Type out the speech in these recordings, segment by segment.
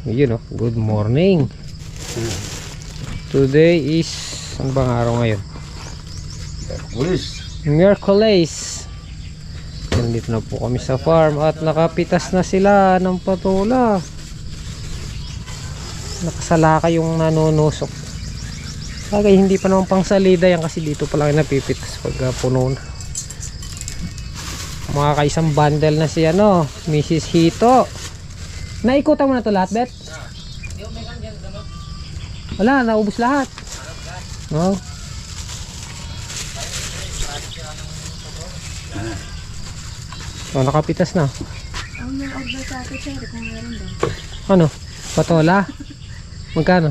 Yun oh, good morning. Today is, ano bang araw ngayon? Miyerkules. Nandito na po kami sa farm at nakapitas na sila ng patola. Nakasalaka yung nanunusok. Bagay hindi pa naman pang salida yan kasi dito pa lang napipitas pag puno na. Mga kaisang bundle na si ano, Mrs. Hito. Naikutan mo na to lahat, Bet? Wala, naubos lahat. No? Oh, nakapitas na. Ang may order sa akin, sir, kung meron daw. Ano? Patola? Magkano?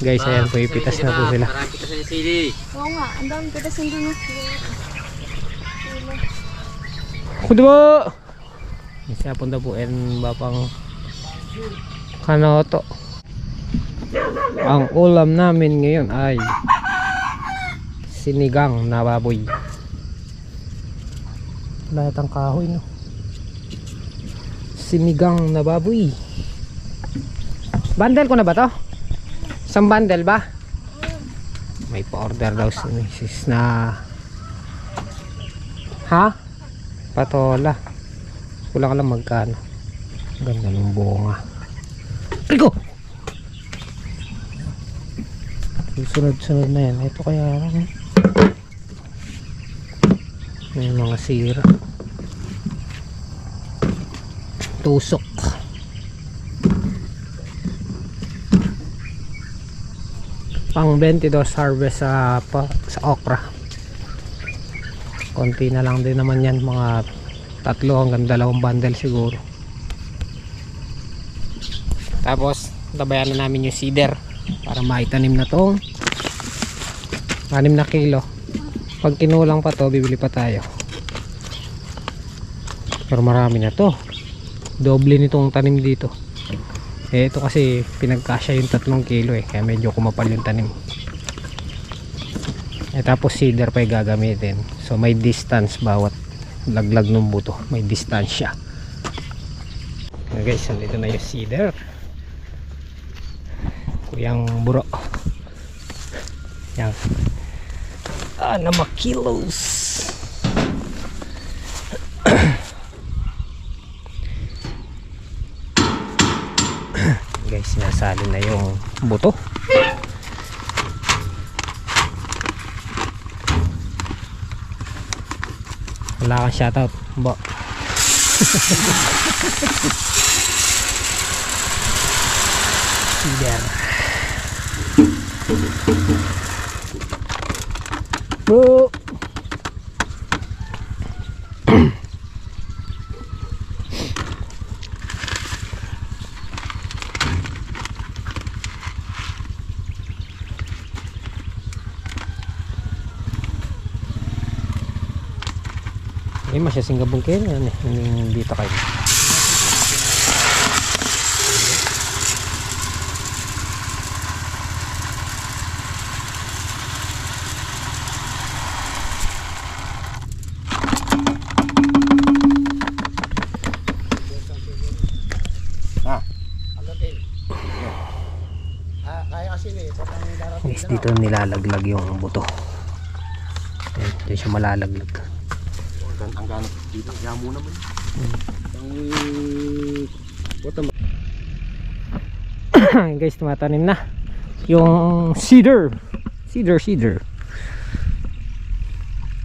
Guys, ayan po, ipitas na po sila. Oo nga, ang dami pitas hindi na. Kudo po! Isa punta po en bapang kanoto. Ang ulam namin ngayon ay sinigang na baboy. Lahat ang kahoy, no? Sinigang na baboy. Bundle ko na ba to? Isang bundle ba? May pa-order daw si Mrs. na ha? Patola. Kulang ka lang magkano. Ganda ng bunga. Rico! Sunod-sunod na yan. Ito kaya lang. May mga sira. Tusok. Pang 22 harvest sa okra. Konti na lang din naman yan. Mga 3 hanggang 2 bundle siguro. Tapos tabayan na namin yung cedar para maitanim na tong 6 na kilo. Pag kinulang pa to, bibili pa tayo. Pero marami na to. Doble nitong tanim dito. Eh ito kasi pinagkasya yung 3 kilo eh, kaya medyo kumapal yung tanim. Eh tapos cedar pa yung gagamitin. So may distance bawat laglag ng buto, may distansya. Okay guys, nandito na yung cedar. Kuyang buro. Yan. Na makilos. Guys, sinasali na yung buto. Wala kang shoutout, bo. Cedar. Bro. Ini masih singgabung kayo yan eh, yung dito kayo. Guys, dito nilalaglag yung buto. Dito siya malalaglag. Ang ganap dito kaya muna mo. Guys, tumatanim na yung cedar.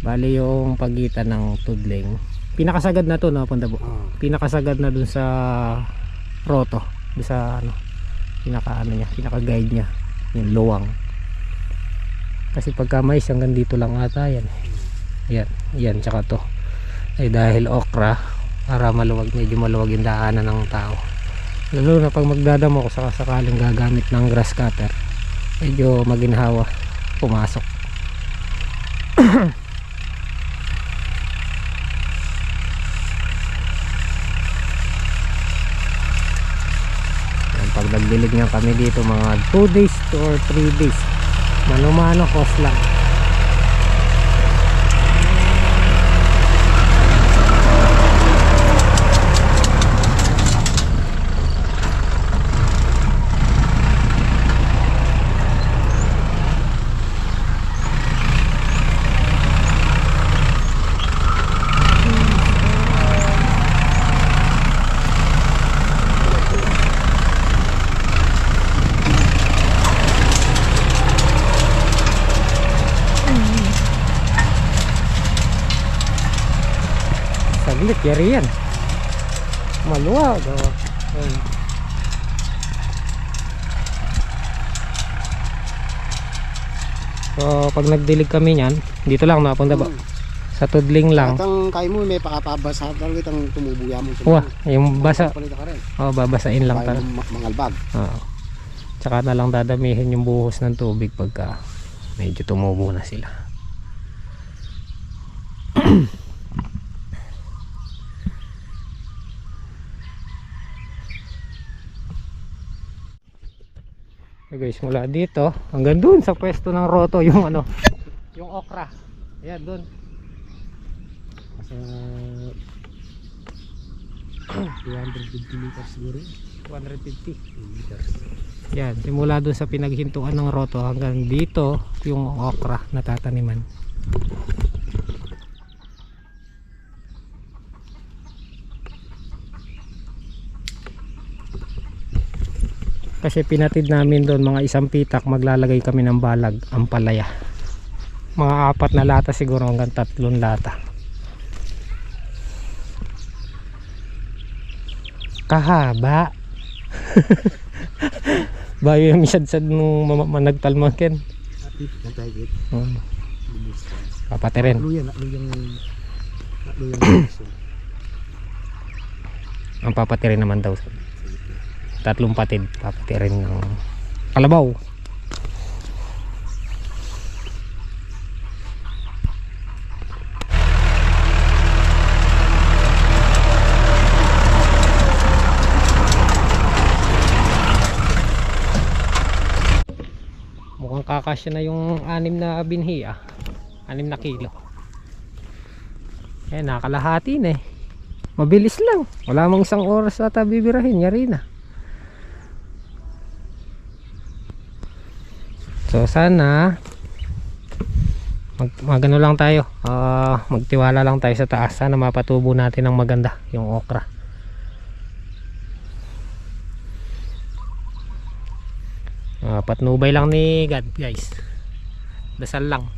Bali yung pagitan ng tudling. Pinakasagad na to, no, Punta po. Pinakasagad na dun sa roto, dun sa ano, pinaka-guide niya, yung luwang. Kasi pagka mais hanggang dito lang ata yan. Yan, tsaka to. Ay dahil okra, para maluwag, medyo maluwag yung daanan ng tao. Lalo na pag magdadamo ko sakaling gagamit ng grass cutter, medyo maginhawa pumasok. Pag nagdilig nga kami dito mga 2 days or 3 days, mano-mano cost lang. saglit, yari yan. Maluwag. Oh. Ayan. So pag nagdilig kami niyan, dito lang napunta ba? Sa tudling lang. At ang kaya mo may pakapabasa talaga itang tumubuya mo. Wah, yung basa. Palita ka rin. Oh, babasain lang Kaya talaga. mo mangalbag. Oo. Tsaka na lang dadamihin yung buhos ng tubig pagka medyo tumubo na sila. Okay guys, mula dito hanggang dun sa pwesto ng roto yung ano, yung okra. Ayan dun. Sa 250 meters siguro. 250 Meters. yan, simula dun sa pinaghintuan ng roto hanggang dito yung okra na tataniman. Kasi pinatid namin doon mga isang pitak, maglalagay kami ng balag, ampalaya. Mga 4 na lata siguro hanggang 3 lata. Kahaba. Bayo yung misadsad nung managtalmakin. Ati, nagtagit. Papatirin. Naklo yung Ang papatirin naman daw. 3 patid papatirin ng kalabaw. Mukhang kakasya na yung 6 na binhi 6 na kilo. Eh nakalahati na eh. Mabilis lang. Wala mang 1 oras ata bibirahin. Yari na. So sana magano lang tayo, magtiwala lang tayo sa taas. Sana mapatubo natin ng maganda yung okra. Patnubay lang ni God guys. Dasal lang.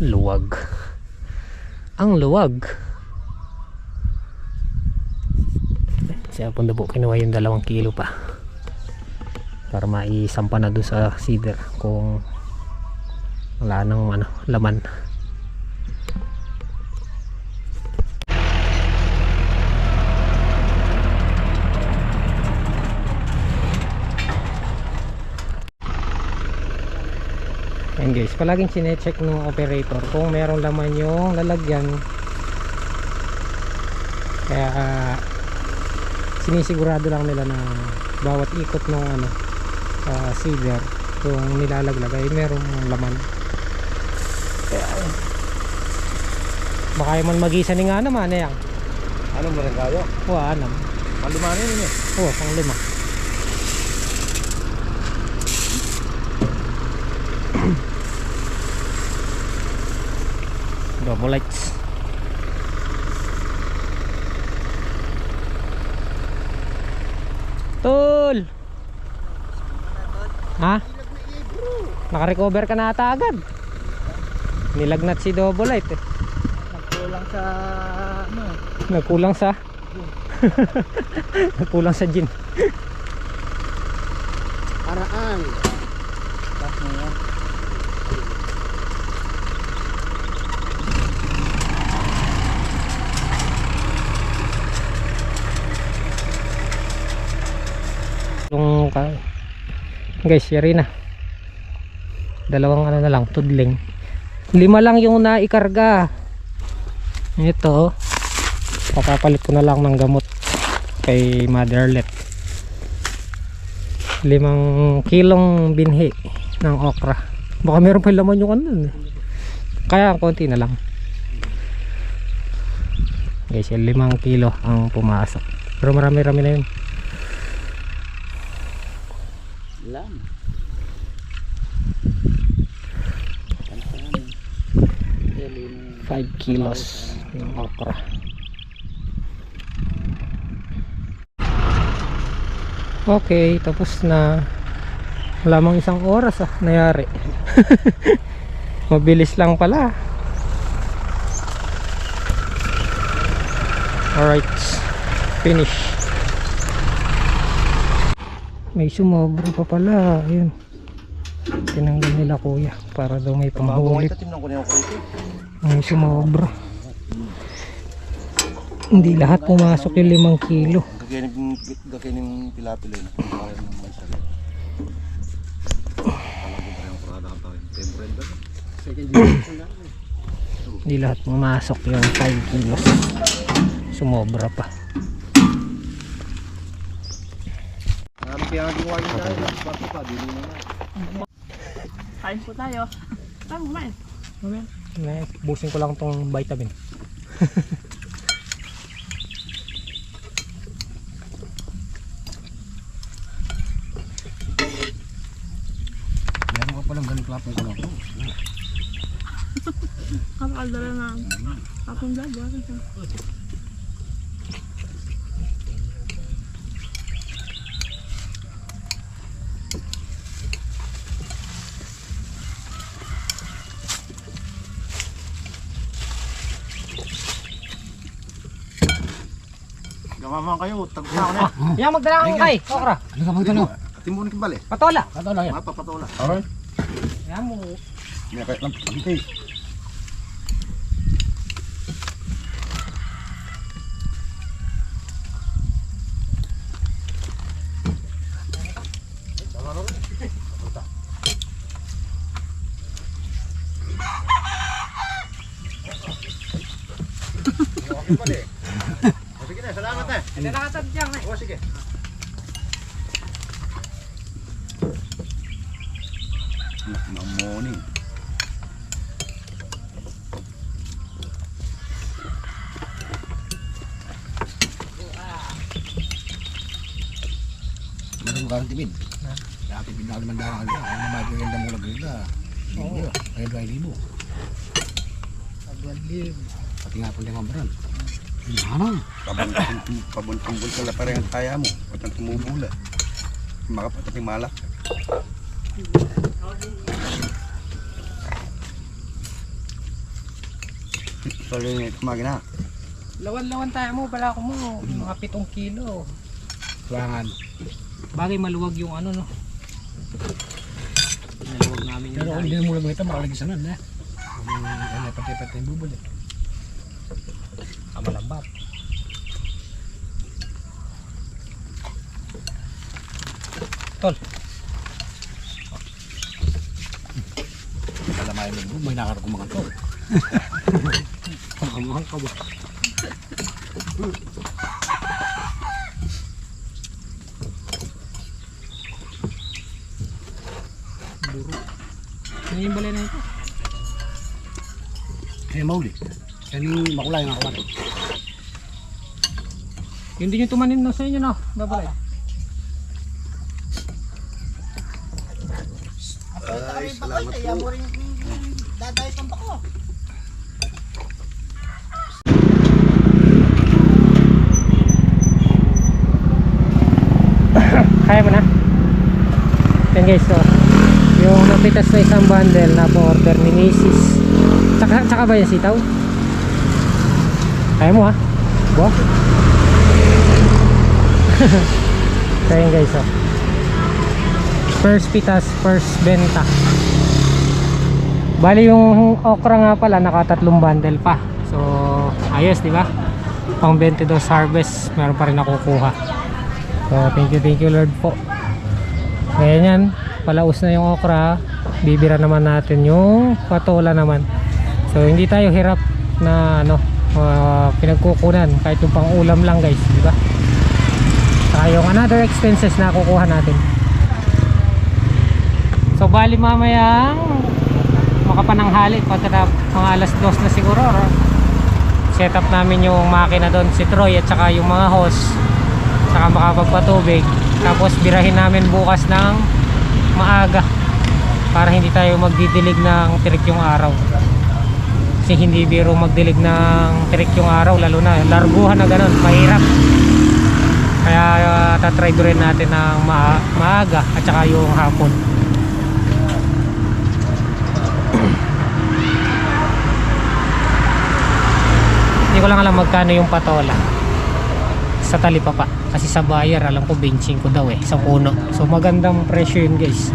Luwag. Ang luwag. Siya punta po kinuha yung 2 kilo pa para maisampa na doon sa cedar kung wala nang ano, laman. Ayan guys, palaging sinecheck ng operator kung merong laman yung lalagyan. Kaya sinisigurado lang nila na bawat ikot ng ano, cedar kung nilalaglag ay merong laman. Kaya baka yung magisa ni nga naman yan. Anong baranggayo? Oo, anam. Malimanin yun eh. Oo, 5. Double lights. Tol! Ha? Naka-recover ka na ata agad. Nilagnat si double light eh. Nagkulang sa ano? Nagkulang sa nagkulang sa gin. Paraan. Tapos na yan. Yung guys, yari na. 2 ano na lang, tudling. 5 lang yung naikarga. Ito, papapalit ko na lang ng gamot kay Motherlet. 5 kilong binhi ng okra. Baka meron pa laman yung ano. Kaya konti na lang. Guys, 5 kilo ang pumasok. Pero marami-rami na yun. Lam. 5 kilos yung okra. Okay, tapos na. Lamang isang oras nayari. Mabilis lang pala. Alright, finish. May sumobra pa pala. Ayun, tinanggal nila kuya para daw may panghulit. May sumobra. Hindi lahat pumasok yung 5 kilo. Gagawin yung tilapia yun. Hindi lahat pumasok yung 5 kilos. Sumobra pa. Kain po tayo. Tama, kumain. Busin ko lang tong vitamin. Meron ka palang ganun klapong ko na. Kapakaldala na akong vlog. Gamaman kayo, tagsa ko na. Yan, magdala kang kay. Okra. Ano ka magdala? Timunin kang bali. Patola. Patola yan. Mapapatola. Alright. Yan mo. May kahit lang pagkitay. Sige na, salamat na. Hindi nakasadyang eh. O sige. Morning. Meron mo kang tipid. Dati tipid na naman daw ka. Kaya naman magaganda mo lang gila. Hindi. Kaya 2,000. 2,000. Pati nga po yung mabaran. Pabuntong-buntong ka lang parang kaya mo. Patang tumubula. Makapating malak. Sorry nga kumagin na. Lawan-lawan tayo mo. Bala ko mo. Mga 7 kilo. Tuwangan. Bagay maluwag yung ano no. Maluwag namin yung Pero kung hindi mo lang ito, makalagi sa nun eh. Kaya pati-pati yung bubul eh. Malambat. Tol. Kalamayan mo, may nakarag mga tol. Pangkamuhan ka ba? Buro. Ano yung balay na ito? Kaya mauli. Kaya ni makulay nga kawato. Yun din yung tumanim na sa inyo no? Babalay. Ay, salamat po. Kaya mo na? Yan guys, so yung napitas na isang bundle na po-order ni Macy's. Tsaka ba yung sitaw? Kaya mo ha? Bo? So yan guys, so first pitas, first benta. Bali yung okra nga pala naka 3 bundle pa. So ayos, di ba? Pang 22 harvest, meron pa rin nakukuha. So thank you Lord po. Ngayon yan, palaus na yung okra. Bibira naman natin yung patola naman. So hindi tayo hirap na ano, pinagkukunan kahit yung pang ulam lang guys, di ba? Saka yung another expenses na kukuha natin. So bali mamayang makapananghali pagka mga alas 2 na siguro, set up namin yung makina doon, si Troy at saka yung mga hose, saka makapagpatubig. Tapos birahin namin bukas ng maaga para hindi tayo magdidilig ng tirik yung araw. Kasi hindi biro magdilig ng tirik yung araw, lalo na larguhan na ganun, mahirap. Kaya tatry rin natin ng maaga at saka yung hapon. Hindi ko lang alam magkano yung patola sa talipapa, kasi sa buyer alam ko 25 daw sa puno. So magandang presyo yun guys.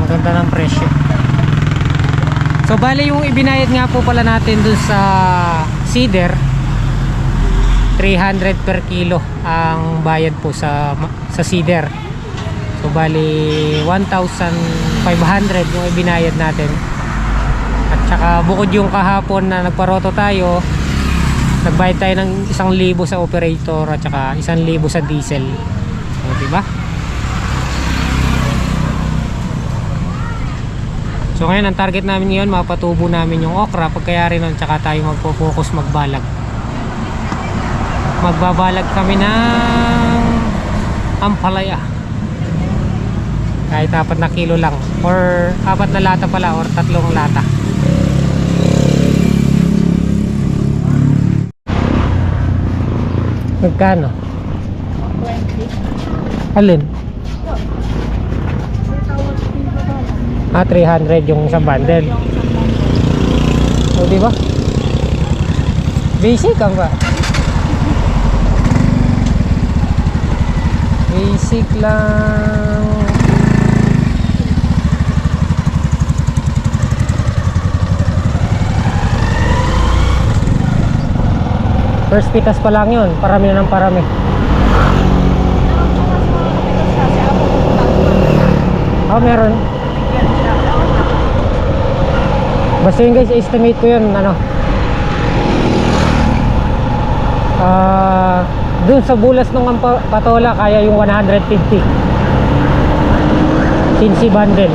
Maganda ng presyo. So bali yung ibinayad nga po pala natin dun sa cedar, 300 per kilo ang bayad po sa cedar. So bali 1,500 yung ibinayad natin. At saka bukod yung kahapon na nagparoto tayo, nagbayad tayo ng 1,000 sa operator at saka 1,000 sa diesel. So diba? So ngayon ang target namin ngayon, mapatubo namin yung okra. Pagkayari nun, tsaka tayo magpo-focus magbalag. Magbabalag kami ng ampalaya. Kahit 4 na kilo lang, or 4 na lata pala, or 3 lata. Magkano? 20. Alin? 300 yung isang bundle. O diba? Basic ang ba? Basic lang. First pitas pa lang yun. Parami na ng parami. Meron. Basta yun guys, estimate ko yun dun sa bulas ng patola kaya yung 150 sinsi bundle.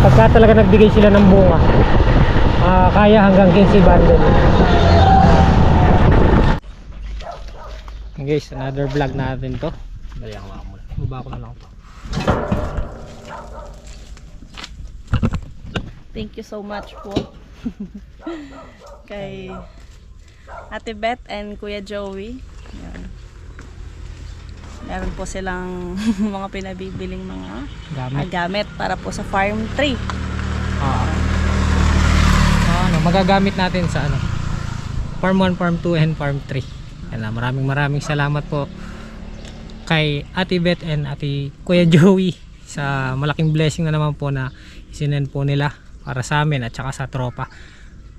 Pagka talaga nagbigay sila ng bunga, kaya hanggang 15 bundle. Guys, another vlog natin to. Dali ako muna. Baba ko na lang to. Thank you so much po kay Ate Beth and Kuya Joey. Yan. Meron po silang mga pinabibiling mga gamit para po sa farm 3. Magagamit natin sa farm 1, farm 2 and farm 3. Maraming salamat po kay Ate Beth and Ate Kuya Joey sa malaking blessing na naman po na isinend po nila para sa amin at saka sa tropa.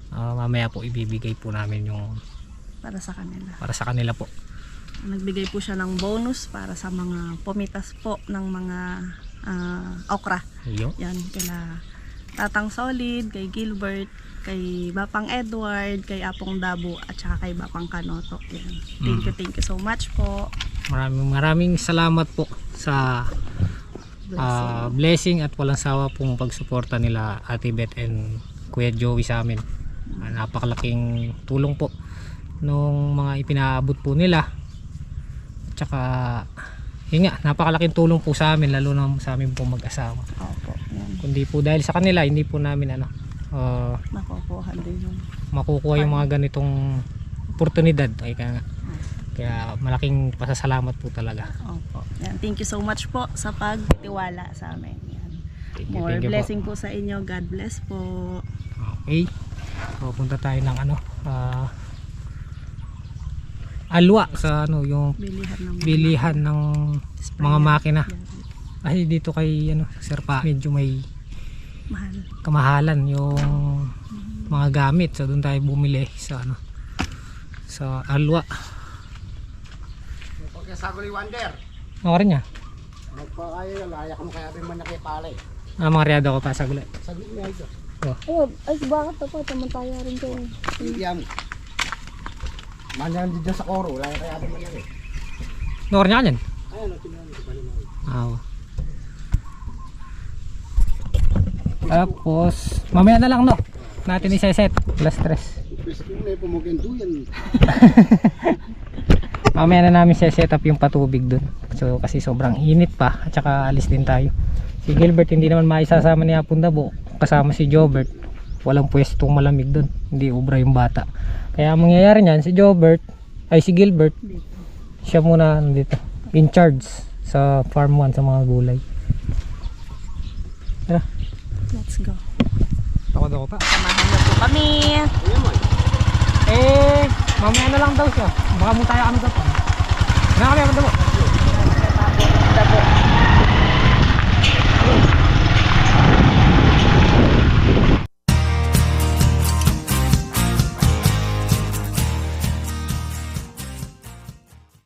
Mamaya po ibibigay po namin yung para sa kanila po. Nagbigay po siya ng bonus para sa mga pumitas po ng mga okra. Yan, kila Tatang Solid, kay Gilbert, kay Bapang Edward, kay Apong Dabo at saka kay Bapang Kanoto. Yan. Thank you so much po. Maraming salamat po sa blessing at walang sawa pong pagsuporta nila Ate Beth and Kuya Joey sa amin. Napakalaking tulong po nung mga ipinaabot po nila. At saka yun nga, napakalaking tulong po sa amin, lalo na sa amin po mag-asawa. Opo, yan. Kundi po dahil sa kanila, hindi po namin makukuha din yung makukuha yung mga ganitong oportunidad. Kaya malaking pasasalamat po talaga. Opo. Yan. Thank you so much po sa pagtiwala sa amin. Yan. More blessing po sa inyo. God bless po. Okay. So punta tayo ng Alwa sa yung bilihan ng mga makina. Ay dito kay Sir Pa, medyo may kamahalan yung mga gamit. So doon tayo bumili sa sa Alwa. Pagkasaguli Wonder. Okay niya. Magpakaya laya ka mo kaya rin man nakipalay. Mga riyado ko pa sa gulay. Saglit niya ito. Ay, bakit ako? Tamantaya rin kayo. Iyam. Manyan dito sa koro, laya kaya rin man nakip. Nor niya yan. Ayun, tinuhan ko pala. Tapos mamaya na lang natin iseset. Plus 3. Pwes ko na pumukin duyan. Mamaya na namin set up yung patubig dun. So kasi sobrang init pa at saka alis din tayo. Si Gilbert hindi naman maisasama ni Hapon Dabo, kasama si Jobert. Walang pwestong malamig dun, hindi ubra yung bata. Kaya ang mangyayari niyan, si Gilbert, siya muna dito, in charge sa farm 1 sa mga gulay. Tara, Let's go. ako pa. Samahan niyo po kami. Mamaya na lang daw siya. Baka mo tayo kami dapat. Kami Hapon Dabo.